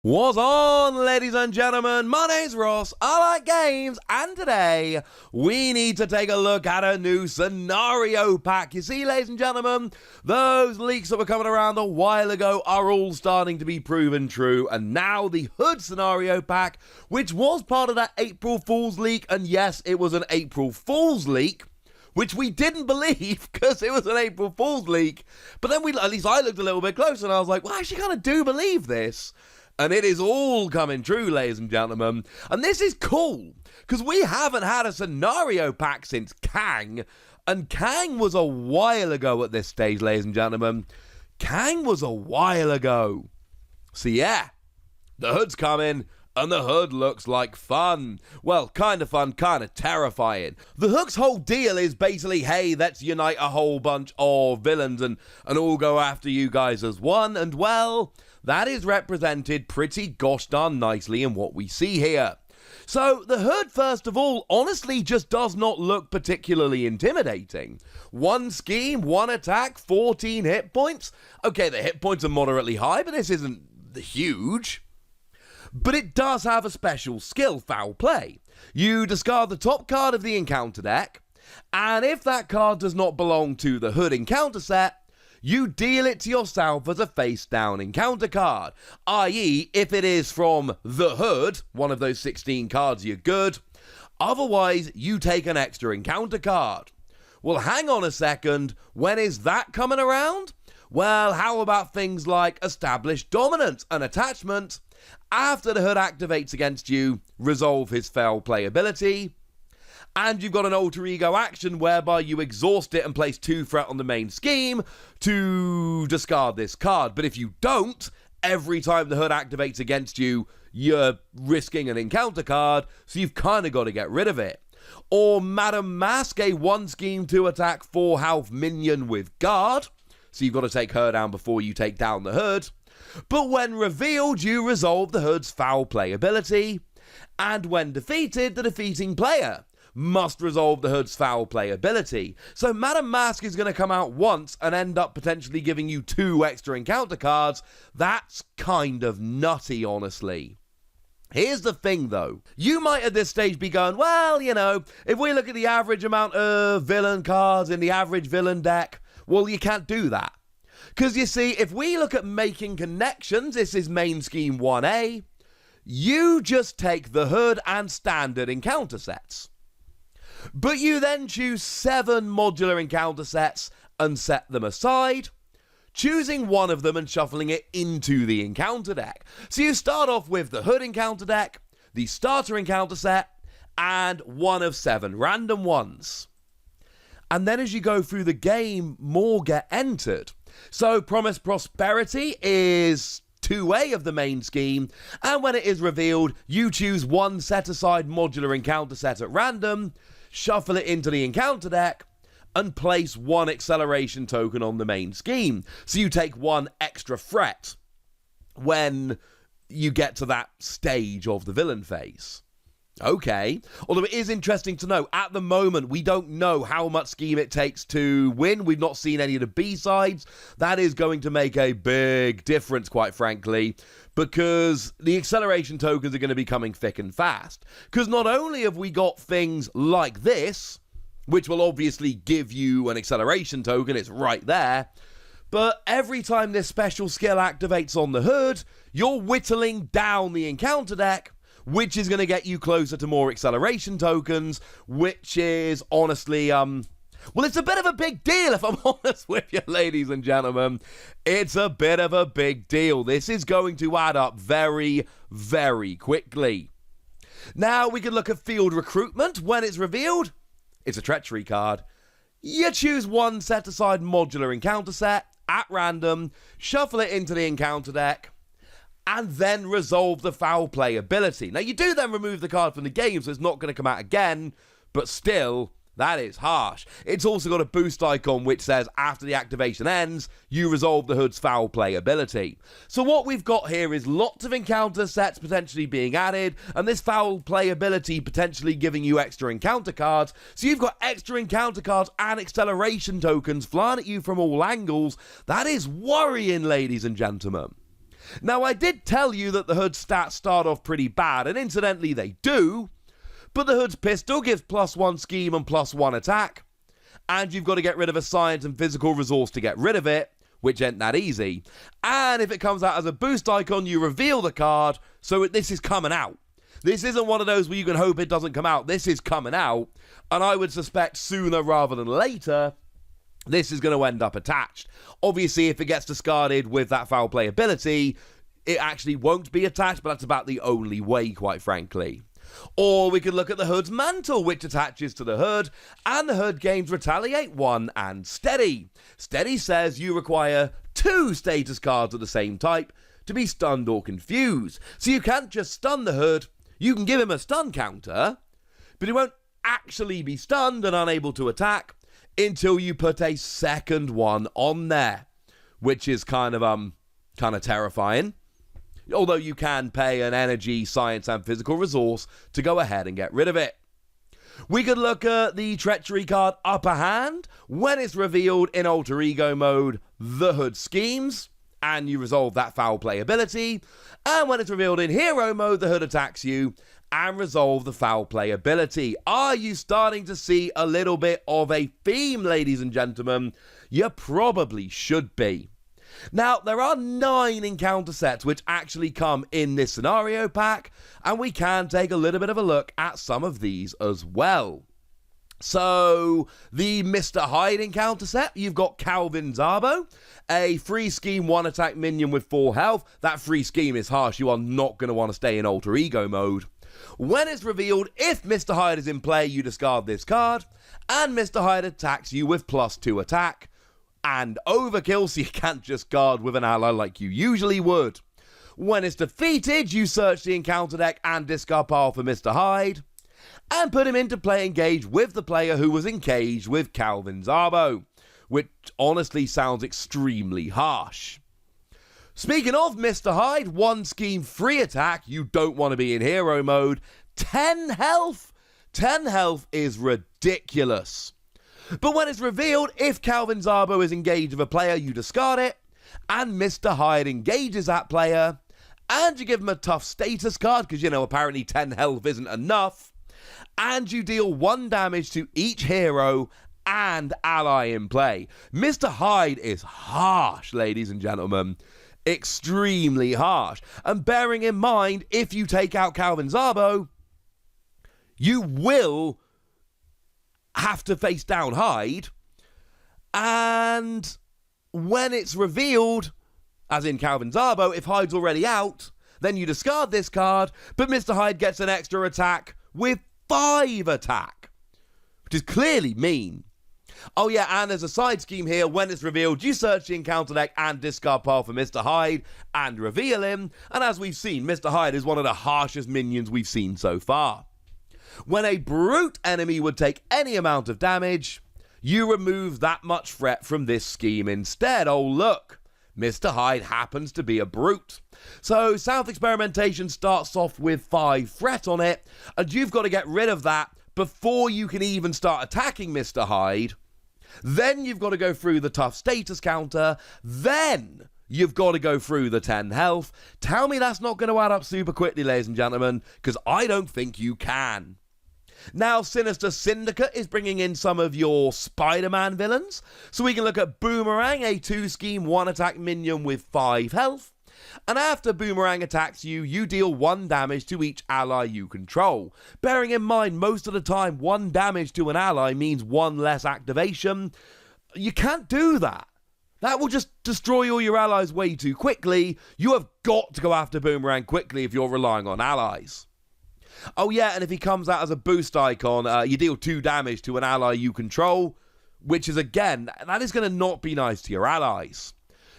What's on, ladies and gentlemen? My name's Ross, I like games, and today we need to take a look at a new scenario pack. You see, ladies and gentlemen, those leaks that were coming around a while ago are all starting to be proven true, and now the Hood scenario pack, which was part of that April Fool's leak, and yes, it was an April Fool's leak, which we didn't believe because it was an April Fool's leak, but then at least I looked a little bit closer and I was like, well, I actually kind of do believe this. And it is all coming true, ladies and gentlemen. And this is cool, because we haven't had a scenario pack since Kang. And Kang was a while ago at this stage, ladies and gentlemen. Kang was a while ago. So yeah, the Hood's coming, and the Hood looks like fun. Well, kind of fun, kind of terrifying. The Hood's whole deal is basically, hey, let's unite a whole bunch of villains and all go after you guys as one. And well, that is represented pretty gosh darn nicely in what we see here. So the Hood, first of all, honestly just does not look particularly intimidating. One scheme, one attack, 14 hit points. Okay, the hit points are moderately high, but this isn't huge. But it does have a special skill, Foul Play. You discard the top card of the encounter deck, and if that card does not belong to the Hood encounter set, you deal it to yourself as a face-down encounter card, i.e. if it is from the Hood, one of those 16 cards, you're good. Otherwise, you take an extra encounter card. Well, hang on a second, when is that coming around? Well, how about things like Established Dominance and Attachment? After the Hood activates against you, resolve his Foul Play ability. And you've got an alter ego action whereby you exhaust it and place 2 threat on the main scheme to discard this card. But if you don't, every time the Hood activates against you, you're risking an encounter card, so you've kind of got to get rid of it. Or Madam Mask, a 1 scheme 2 attack 4 health minion with guard, so you've got to take her down before you take down the Hood. But when revealed, you resolve the Hood's Foul Play ability, and when defeated, the defeating player must resolve the Hood's Foul Play ability. So Madam Mask is going to come out once and end up potentially giving you 2 extra encounter cards. That's kind of nutty, honestly. Here's the thing, though. You might at this stage be going, well, you know, if we look at the average amount of villain cards in the average villain deck, well, you can't do that. Because you see, if we look at making connections, this is main scheme 1A, you just take the Hood and standard encounter sets. But you then choose 7 modular encounter sets and set them aside, choosing one of them and shuffling it into the encounter deck. So you start off with the Hood encounter deck, the starter encounter set, and 1 of 7 random ones. And then as you go through the game, more get entered. So Promised Prosperity is 2A of the main scheme, and when it is revealed, you choose 1 set-aside modular encounter set at random, shuffle it into the encounter deck, and place 1 acceleration token on the main scheme. So you take 1 extra threat when you get to that stage of the villain phase. Okay, although it is interesting to know, at the moment, we don't know how much scheme it takes to win. We've not seen any of the B-sides. That is going to make a big difference, quite frankly, because the acceleration tokens are going to be coming thick and fast. Because not only have we got things like this, which will obviously give you an acceleration token, it's right there, but every time this special skill activates on the Hood, you're whittling down the encounter deck, which is going to get you closer to more acceleration tokens, which is honestly, well, it's a bit of a big deal, if I'm honest with you, ladies and gentlemen. It's a bit of a big deal. This is going to add up very, very quickly. Now, we can look at Field Recruitment. When it's revealed, it's a treachery card. You choose 1 set-aside modular encounter set at random, shuffle it into the encounter deck, and then resolve the Foul Play ability. Now, you do then remove the card from the game, so it's not going to come out again, but still, that is harsh. It's also got a boost icon which says, after the activation ends, you resolve the Hood's Foul Play ability. So what we've got here is lots of encounter sets potentially being added, and this Foul Play ability potentially giving you extra encounter cards. So you've got extra encounter cards and acceleration tokens flying at you from all angles. That is worrying, ladies and gentlemen. Now, I did tell you that the Hood stats start off pretty bad, and incidentally they do, but the Hood's pistol gives +1 scheme and +1 attack, and you've got to get rid of a science and physical resource to get rid of it, which ain't that easy. And if it comes out as a boost icon, you reveal the card, so this is coming out. This isn't one of those where you can hope it doesn't come out. This is coming out, and I would suspect sooner rather than later, this is going to end up attached. Obviously, if it gets discarded with that foul play ability, it actually won't be attached, but that's about the only way, quite frankly. Or we could look at the Hood's mantle, which attaches to the Hood, and the Hood gains Retaliate 1 and Steady. Steady says you require 2 status cards of the same type to be stunned or confused. So you can't just stun the Hood, you can give him a stun counter, but he won't actually be stunned and unable to attack until you put a second one on there, which is kind of terrifying. Although you can pay an energy, science, and physical resource to go ahead and get rid of it. We could look at the Treachery card Upper Hand. When it's revealed in Alter Ego mode, the Hood schemes, and you resolve that foul play ability. And when it's revealed in Hero mode, the Hood attacks you and resolve the foul play ability. Are you starting to see a little bit of a theme, ladies and gentlemen? You probably should be. Now, there are 9 encounter sets which actually come in this scenario pack, and we can take a little bit of a look at some of these as well. So, the Mr. Hyde encounter set, you've got Calvin Zabo, a free scheme 1 attack minion with 4 health. That free scheme is harsh, you are not going to want to stay in Alter Ego mode. When it's revealed, if Mr. Hyde is in play, you discard this card, and Mr. Hyde attacks you with +2 attack. And overkill, so you can't just guard with an ally like you usually would. When it's defeated, you search the encounter deck and discard pile for Mr. Hyde, and put him into play engage with the player who was engaged with Calvin Zabo, which honestly sounds extremely harsh. Speaking of Mr. Hyde, 1 scheme 3 attack, you don't want to be in hero mode, 10 health. 10 health is ridiculous. But when it's revealed, if Calvin Zabo is engaged with a player, you discard it, and Mr. Hyde engages that player, and you give him a tough status card, because, apparently 10 health isn't enough, and you deal 1 damage to each hero and ally in play. Mr. Hyde is harsh, ladies and gentlemen. Extremely harsh. And bearing in mind, if you take out Calvin Zabo, you will have to face down Hyde, and when it's revealed, as in Calvin Zabo, if Hyde's already out, then you discard this card, but Mr. Hyde gets an extra attack with 5 attack, which is clearly mean. Oh yeah, and there's a side scheme here. When it's revealed, you search the encounter deck and discard pile for Mr. Hyde and reveal him, and as we've seen, Mr. Hyde is one of the harshest minions we've seen so far. When a brute enemy would take any amount of damage, you remove that much threat from this scheme instead. Oh look, Mr. Hyde happens to be a brute. So South Experimentation starts off with 5 threat on it, and you've got to get rid of that before you can even start attacking Mr. Hyde. Then you've got to go through the tough status counter, then you've got to go through the 10 health. Tell me that's not going to add up super quickly, ladies and gentlemen, because I don't think you can. Now, Sinister Syndicate is bringing in some of your Spider-Man villains. So we can look at Boomerang, a 2 scheme 1 attack minion with 5 health. And after Boomerang attacks you, you deal 1 damage to each ally you control. Bearing in mind, most of the time, 1 damage to an ally means 1 less activation. You can't do that. That will just destroy all your allies way too quickly. You have got to go after Boomerang quickly if you're relying on allies. Oh yeah, and if he comes out as a boost icon, you deal 2 damage to an ally you control, which is, again, that is going to not be nice to your allies.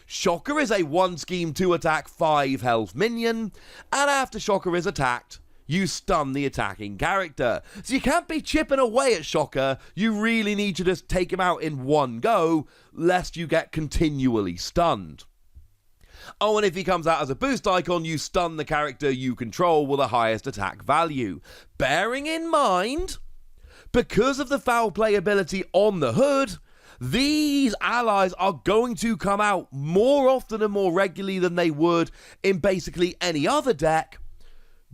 Shocker is a 1 scheme 2 attack 5 health minion, and after Shocker is attacked, you stun the attacking character. So you can't be chipping away at Shocker, you really need to just take him out in one go, lest you get continually stunned. Oh, and if he comes out as a boost icon, you stun the character you control with the highest attack value. Bearing in mind, because of the foul play ability on the Hood, these allies are going to come out more often and more regularly than they would in basically any other deck,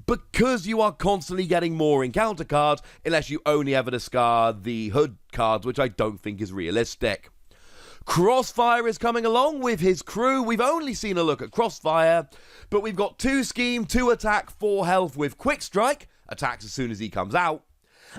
because you are constantly getting more encounter cards, unless you only ever discard the Hood cards, which I don't think is realistic. Crossfire is coming along with his crew. We've only seen a look at Crossfire, but we've got 2 scheme, 2 attack, 4 health with Quick Strike, attacks as soon as he comes out.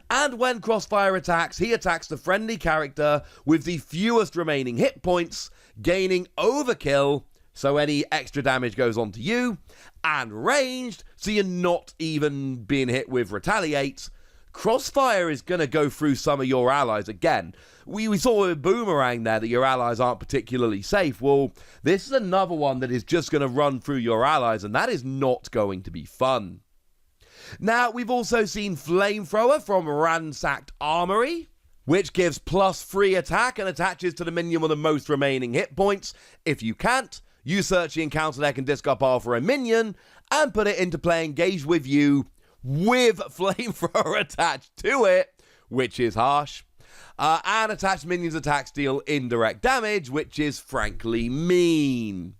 And when Crossfire attacks, he attacks the friendly character with the fewest remaining hit points, gaining Overkill, so any extra damage goes on to you, and ranged, so you're not even being hit with Retaliate. Crossfire is going to go through some of your allies again. We saw with Boomerang there that your allies aren't particularly safe. Well, this is another one that is just going to run through your allies, and that is not going to be fun. Now, we've also seen Flamethrower from Ransacked Armory, which gives +3 attack and attaches to the minion with the most remaining hit points. If you can't, you search the encounter deck and discard power for a minion and put it into play engaged with you with Flamethrower attached to it, which is harsh. And attached minions attacks deal indirect damage, which is frankly mean.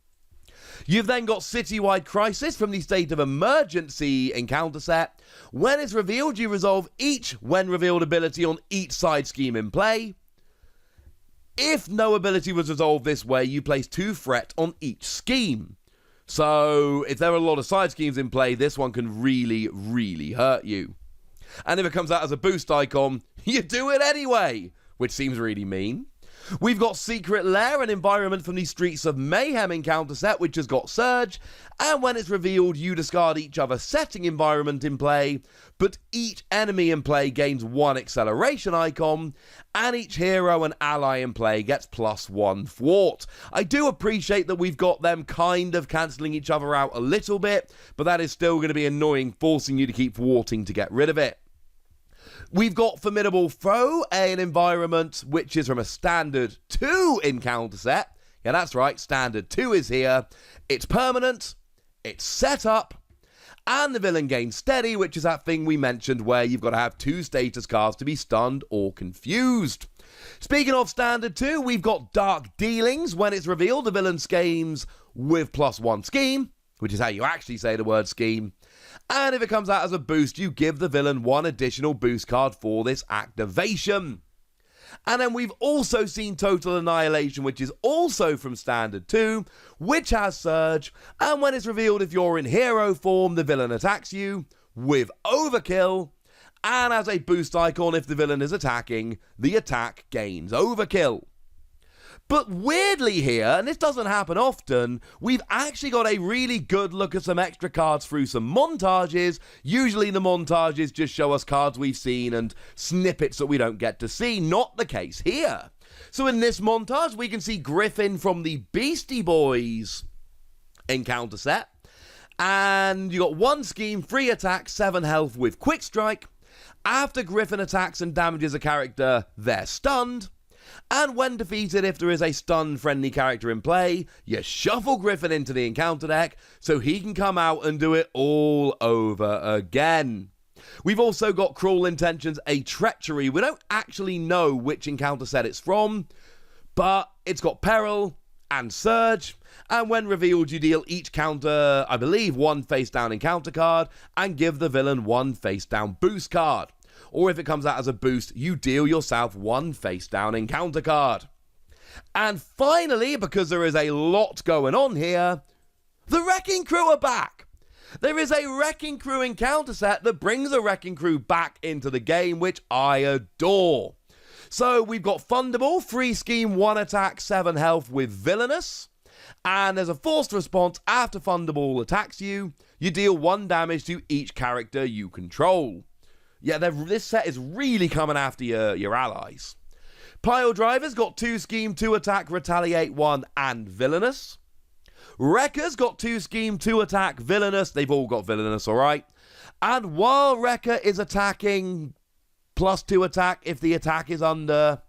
You've then got Citywide Crisis from the State of Emergency encounter set. When it's revealed, you resolve each when revealed ability on each side scheme in play. If no ability was resolved this way, you place 2 threat on each scheme. So if there are a lot of side schemes in play, this one can really, really hurt you. And if it comes out as a boost icon, you do it anyway, which seems really mean. We've got Secret Lair, an environment from the Streets of Mayhem encounter set, which has got Surge, and when it's revealed, you discard each other setting environment in play, but each enemy in play gains 1 acceleration icon, and each hero and ally in play gets +1 thwart. I do appreciate that we've got them kind of cancelling each other out a little bit, but that is still going to be annoying, forcing you to keep thwarting to get rid of it. We've got Formidable Foe, an environment which is from a Standard 2 encounter set. Yeah, that's right, Standard 2 is here. It's permanent, it's set up, and the villain gains Steady, which is that thing we mentioned where you've got to have 2 status cards to be stunned or confused. Speaking of Standard 2, we've got Dark Dealings. When it's revealed, the villain schemes with +1 scheme, which is how you actually say the word scheme. And if it comes out as a boost, you give the villain 1 additional boost card for this activation. And then we've also seen Total Annihilation, which is also from Standard 2, which has Surge. And when it's revealed, if you're in hero form, the villain attacks you with Overkill. And as a boost icon, if the villain is attacking, the attack gains Overkill. But weirdly here, and this doesn't happen often, we've actually got a really good look at some extra cards through some montages. Usually the montages just show us cards we've seen and snippets that we don't get to see. Not the case here. So in this montage, we can see Griffin from the Beastie Boys encounter set. And you got 1 scheme, 3 attack, 7 health with Quick Strike. After Griffin attacks and damages a character, they're stunned. And when defeated, if there is a stunned friendly character in play, you shuffle Griffin into the encounter deck so he can come out and do it all over again. We've also got Cruel Intentions, a Treachery. We don't actually know which encounter set it's from, but it's got Peril and Surge. And when revealed, you deal each counter, I believe, 1 face down encounter card and give the villain 1 face down boost card. Or if it comes out as a boost, you deal yourself 1 face-down encounter card. And finally, because there is a lot going on here, the Wrecking Crew are back. There is a Wrecking Crew encounter set that brings the Wrecking Crew back into the game, which I adore. So we've got Thunderball, 3 scheme, 1 attack, 7 health with Villainous. And there's a forced response after Thunderball attacks you. You deal 1 damage to each character you control. Yeah, this set is really coming after your allies. Pile Driver's got 2 scheme, 2 attack, Retaliate 1, and Villainous. Wrecker's got 2 scheme, 2 attack, Villainous. They've all got Villainous, alright? And while Wrecker is attacking +2 attack, if the attack is under...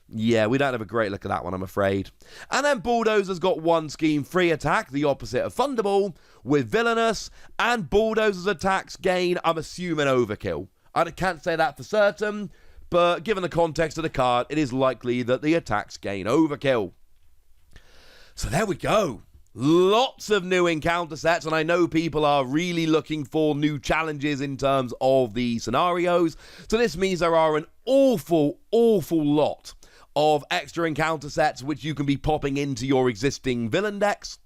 Yeah, we don't have a great look at that one, I'm afraid. And then Bulldozer's got 1 scheme, 3 attack, the opposite of Thunderball, with Villainous. And Bulldozer's attacks gain, I'm assuming, Overkill. I can't say that for certain, but given the context of the card, it is likely that the attacks gain overkill. So there we go. Lots of new encounter sets, and I know people are really looking for new challenges in terms of the scenarios. So this means there are an awful lot of extra encounter sets which you can be popping into your existing villain decks.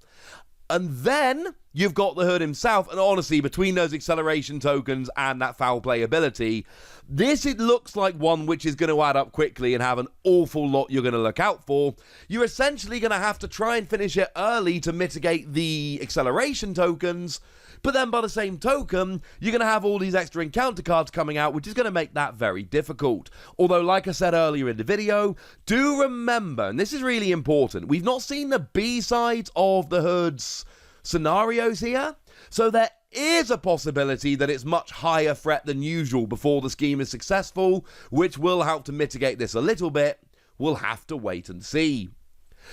And then you've got the Hood himself, and honestly, between those acceleration tokens and that foul play ability, it looks like one which is going to add up quickly and have an awful lot you're going to look out for. You're essentially going to have to try and finish it early to mitigate the acceleration tokens, but then by the same token, you're going to have all these extra encounter cards coming out, which is going to make that very difficult. Although, like I said earlier in the video, do remember, and this is really important, we've not seen the B-sides of the Hood's scenarios here, so there is a possibility that it's much higher threat than usual before the scheme is successful, which will help to mitigate this a little bit. We'll have to wait and see.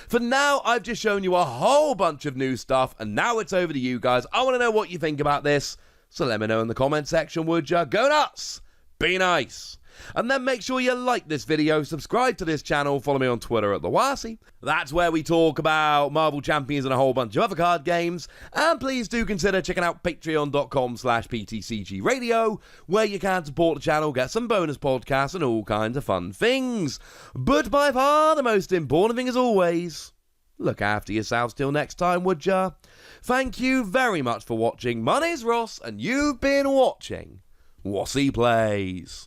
For now, I've just shown you a whole bunch of new stuff, and now it's over to you guys. I want to know what you think about this, so let me know in the comment section, would ya? Go nuts! Be nice! And then make sure you like this video, subscribe to this channel, follow me on Twitter at TheWasi. That's where we talk about Marvel Champions and a whole bunch of other card games. And please do consider checking out patreon.com/PTCGradio, where you can support the channel, get some bonus podcasts and all kinds of fun things. But by far the most important thing as always, look after yourselves till next time, would ya? Thank you very much for watching. My name's Ross, and you've been watching Wasi Plays.